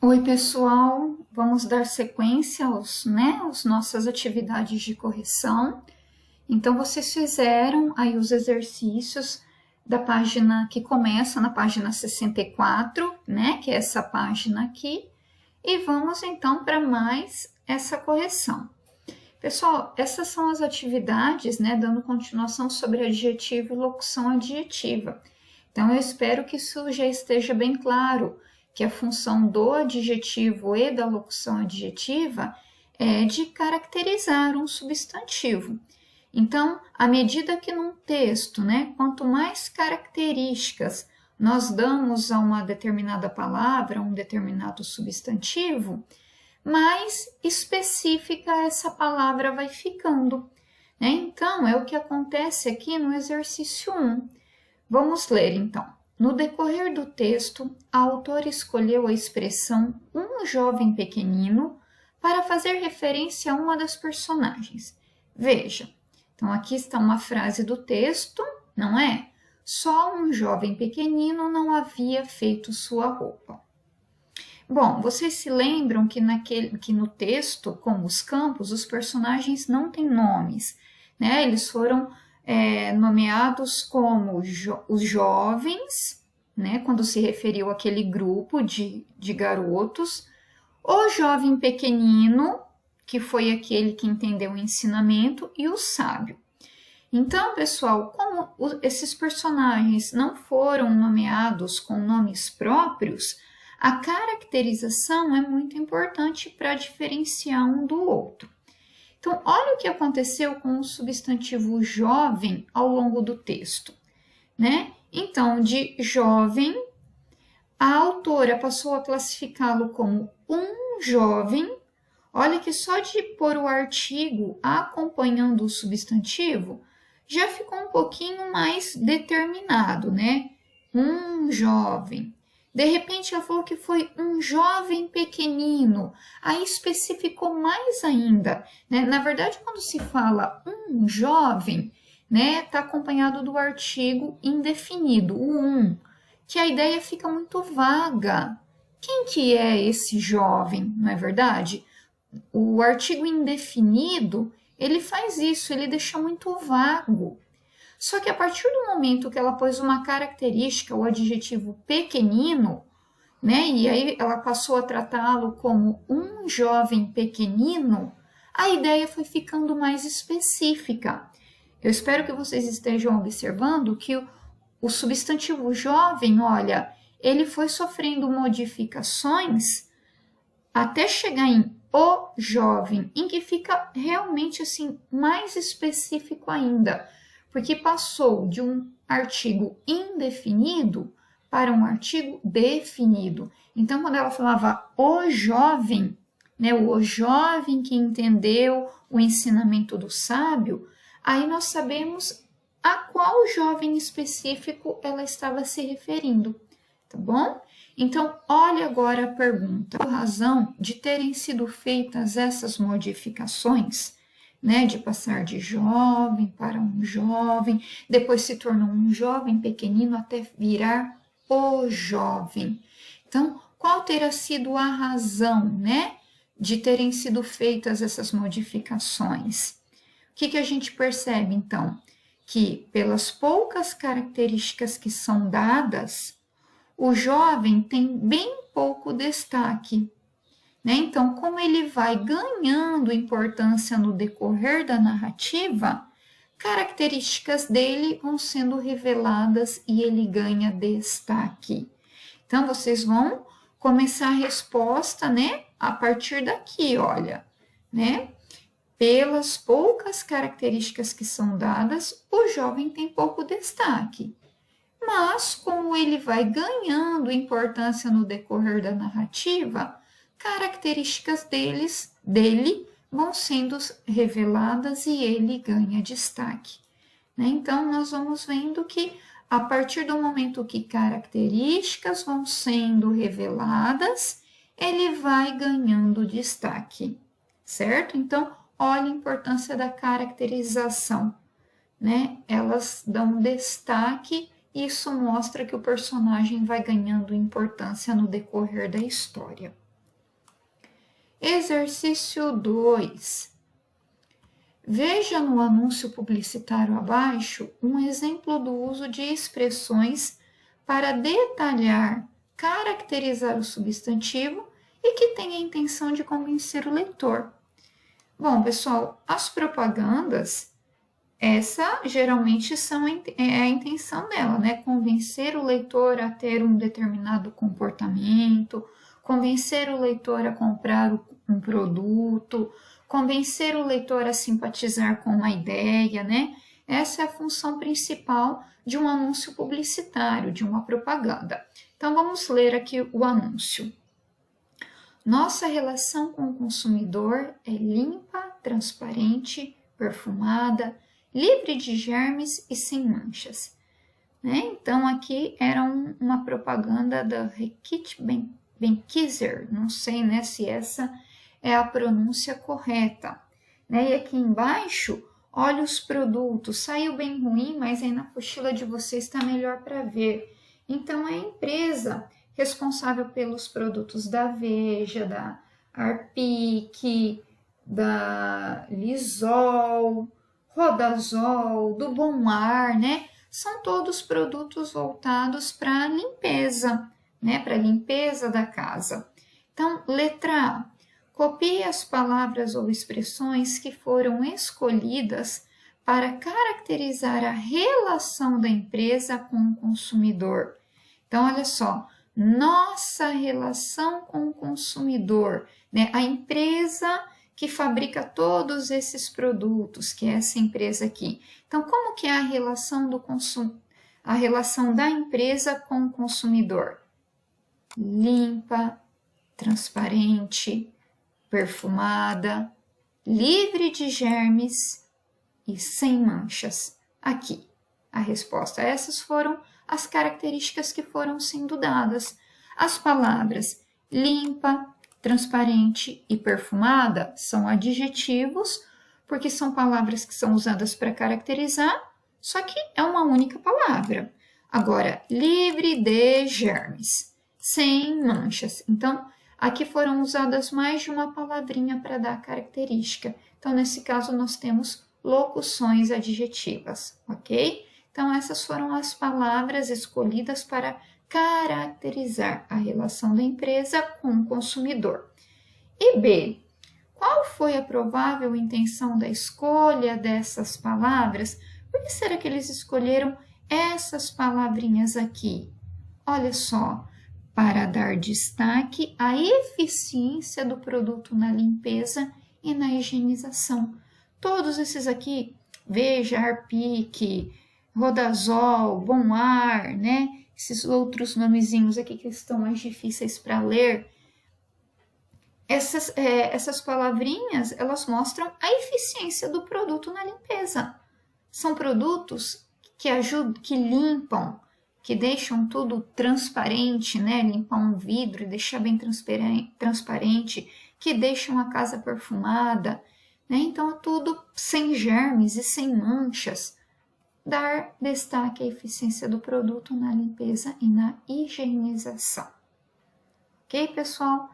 Oi, pessoal, vamos dar sequência às nossas atividades de correção. Então, vocês fizeram aí os exercícios da página que começa na página 64, né, que é essa página aqui, e vamos então para mais essa correção. Pessoal, essas são as atividades, né, dando continuação sobre adjetivo e locução adjetiva. Então, eu espero que isso já esteja bem claro, que a função do adjetivo e da locução adjetiva é de caracterizar um substantivo. Então, à medida que num texto, né, quanto mais características nós damos a uma determinada palavra, a um determinado substantivo, mais específica essa palavra vai ficando, né? Então, é o que acontece aqui no exercício 1. Vamos ler, então. No decorrer do texto, a autora escolheu a expressão um jovem pequenino para fazer referência a uma das personagens. Veja, então aqui está uma frase do texto, não é? Só um jovem pequenino não havia feito sua roupa. Bom, vocês se lembram que no texto, como os campos, os personagens não têm nomes, né? Eles foram nomeados como os jovens, né, quando se referiu àquele grupo de garotos, o jovem pequenino, que foi aquele que entendeu o ensinamento, e o sábio. Então, pessoal, como esses personagens não foram nomeados com nomes próprios, a caracterização é muito importante para diferenciar um do outro. Então, olha o que aconteceu com o substantivo jovem ao longo do texto, né? Então, de jovem, a autora passou a classificá-lo como um jovem. Olha que só de pôr o artigo acompanhando o substantivo, já ficou um pouquinho mais determinado, né? Um jovem. De repente, ela falou que foi um jovem pequenino, aí especificou mais ainda, né? Na verdade, quando se fala um jovem, né, está acompanhado do artigo indefinido, o um, que a ideia fica muito vaga. Quem que é esse jovem, não é verdade? O artigo indefinido, ele faz isso, ele deixa muito vago. Só que a partir do momento que ela pôs uma característica, o adjetivo pequenino, né, e aí ela passou a tratá-lo como um jovem pequenino, a ideia foi ficando mais específica. Eu espero que vocês estejam observando que o substantivo jovem, olha, ele foi sofrendo modificações até chegar em o jovem, em que fica realmente assim mais específico ainda, porque passou de um artigo indefinido para um artigo definido. Então, quando ela falava o jovem, né, o jovem que entendeu o ensinamento do sábio, aí nós sabemos a qual jovem específico ela estava se referindo, tá bom? Então, olha agora a pergunta. Qual a razão de terem sido feitas essas modificações, né, de passar de jovem para um jovem, depois se tornou um jovem pequenino até virar o jovem. Então, qual terá sido a razão, né, de terem sido feitas essas modificações? O que a gente percebe, então? Que pelas poucas características que são dadas, o jovem tem bem pouco destaque, né? Então, como ele vai ganhando importância no decorrer da narrativa, características dele vão sendo reveladas e ele ganha destaque. Então, vocês vão começar a resposta, né, a partir daqui, olha, né? Pelas poucas características que são dadas, o jovem tem pouco destaque. Mas, como ele vai ganhando importância no decorrer da narrativa, características dele vão sendo reveladas e ele ganha destaque, né? Então, nós vamos vendo que, a partir do momento que características vão sendo reveladas, ele vai ganhando destaque, certo? Então, olha a importância da caracterização, né? Elas dão destaque Isso mostra que o personagem vai ganhando importância no decorrer da história. Exercício 2. Veja no anúncio publicitário abaixo um exemplo do uso de expressões para detalhar, caracterizar o substantivo e que tem a intenção de convencer o leitor. Bom, pessoal, as propagandas, essa geralmente é a intenção dela, né? Convencer o leitor a ter um determinado comportamento, convencer o leitor a comprar um produto, convencer o leitor a simpatizar com uma ideia, né? Essa é a função principal de um anúncio publicitário, de uma propaganda. Então, vamos ler aqui o anúncio. Nossa relação com o consumidor é limpa, transparente, perfumada, livre de germes e sem manchas. Né? Então, aqui era uma propaganda da Reckitt Benckiser, não sei, né, se essa é a pronúncia correta. Né? E aqui embaixo, olha os produtos, saiu bem ruim, mas aí na apostila de vocês está melhor para ver. Então, é a empresa responsável pelos produtos da Veja, da Harpic, da Lysol, Rodazol, do Bom Ar, né? São todos produtos voltados para limpeza, né? Para limpeza da casa. Então, letra A. Copie as palavras ou expressões que foram escolhidas para caracterizar a relação da empresa com o consumidor. Então, olha só, nossa relação com o consumidor, né? A empresa que fabrica todos esses produtos, que é essa empresa aqui. Então, como que é a relação a relação da empresa com o consumidor? Limpa, transparente, perfumada, livre de germes e sem manchas. Aqui, a resposta. Essas foram as características que foram sendo dadas. As palavras limpa, transparente e perfumada são adjetivos, porque são palavras que são usadas para caracterizar, só que é uma única palavra. Agora, livre de germes, sem manchas. Então, aqui foram usadas mais de uma palavrinha para dar característica. Então, nesse caso, nós temos locuções adjetivas, ok? Então, essas foram as palavras escolhidas para caracterizar a relação da empresa com o consumidor. E B, qual foi a provável intenção da escolha dessas palavras? Por que será que eles escolheram essas palavrinhas aqui? Olha só, para dar destaque à eficiência do produto na limpeza e na higienização. Todos esses aqui, Veja, Harpic, Rodazol, Bom Ar, né? Esses outros nomezinhos aqui que estão mais difíceis para ler. Essas palavrinhas, elas mostram a eficiência do produto na limpeza. São produtos que ajudam, que limpam, que deixam tudo transparente, né? Limpar um vidro e deixar bem transparente, que deixam a casa perfumada, né? Então, é tudo sem germes e sem manchas. Dar destaque à eficiência do produto na limpeza e na higienização. Ok, pessoal?